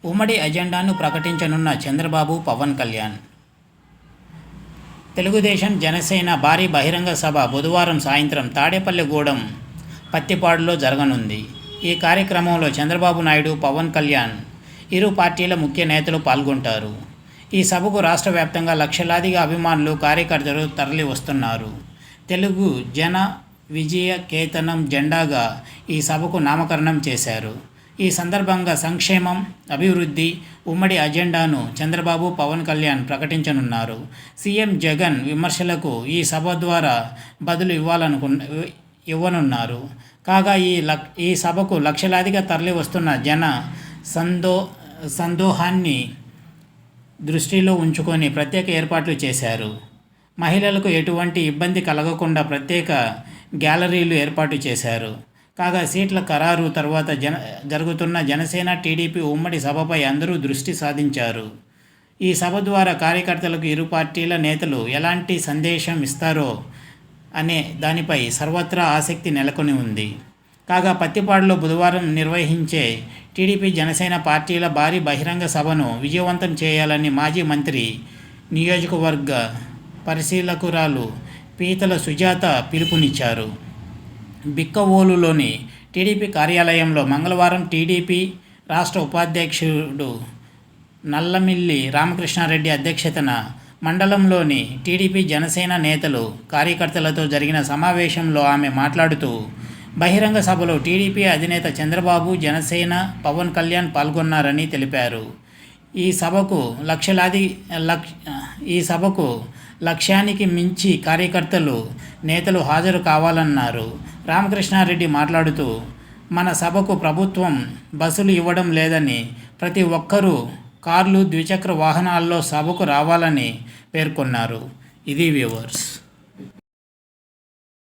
ఉమ్మడి అజెండాను ప్రకటించనున్న చంద్రబాబు, పవన్ కళ్యాణ్. తెలుగుదేశం, జనసేన భారీ బహిరంగ సభ బుధవారం సాయంత్రం తాడేపల్లిగూడెం పత్తిపాడులో జరగనుంది. ఈ కార్యక్రమంలో చంద్రబాబు నాయుడు, పవన్ కళ్యాణ్ ఇరు పార్టీల ముఖ్య నేతలు పాల్గొంటారు. ఈ సభకు రాష్ట్ర వ్యాప్తంగా లక్షలాదిగా అభిమానులు, కార్యకర్తలు తరలి వస్తున్నారు. తెలుగు జన విజయ కేతనం జెండాగా ఈ సభకు నామకరణం చేశారు. ఈ సందర్భంగా సంక్షేమం, అభివృద్ధి ఉమ్మడి అజెండాను చంద్రబాబు, పవన్ కళ్యాణ్ ప్రకటించనున్నారు. సీఎం జగన్ విమర్శలకు ఈ సభ ద్వారా బదులు ఇవ్వనున్నారు. కాగా ఈ సభకు లక్షలాదిగా తరలి వస్తున్న జన సందోహాన్ని దృష్టిలో ఉంచుకొని ప్రత్యేక ఏర్పాట్లు చేశారు. మహిళలకు ఎటువంటి ఇబ్బంది కలగకుండా ప్రత్యేక గ్యాలరీలు ఏర్పాటు చేశారు. కాగా సీట్ల ఖరారు తర్వాత జరుగుతున్న జనసేన, టీడీపీ ఉమ్మడి సభపై అందరూ దృష్టి సాధించారు. ఈ సభ ద్వారా కార్యకర్తలకు ఇరు పార్టీల నేతలు ఎలాంటి సందేశం ఇస్తారో అనే దానిపై సర్వత్రా ఆసక్తి నెలకొని ఉంది. కాగా పత్తిపాడులో బుధవారం నిర్వహించే టీడీపీ, జనసేన పార్టీల భారీ బహిరంగ సభను విజయవంతం చేయాలని మాజీ మంత్రి, నియోజకవర్గ పరిశీలకురాలు పీతల సుజాత పిలుపునిచ్చారు. బిక్కవోలులోని టీడీపీ కార్యాలయంలో మంగళవారం టీడీపీ రాష్ట్ర ఉపాధ్యక్షుడు నల్లమిల్లి రామకృష్ణారెడ్డి అధ్యక్షతన మండలంలోని టీడీపీ, జనసేన నేతలు, కార్యకర్తలతో జరిగిన సమావేశంలో ఆమె మాట్లాడుతూ, బహిరంగ సభలో టీడీపీ అధినేత చంద్రబాబు, జనసేన, పవన్ కళ్యాణ్ పాల్గొన్నారని తెలిపారు. ఈ సభకు లక్ష్యానికి మించి కార్యకర్తలు, నేతలు హాజరు కావాలన్నారు. రామకృష్ణారెడ్డి మాట్లాడుతూ, మన సభకు ప్రభుత్వం బస్సులు ఇవ్వడం లేదని, ప్రతి ఒక్కరూ కార్లు, ద్విచక్ర వాహనాల్లో సభకు రావాలని పేర్కొన్నారు. ఇది వ్యూవర్స్.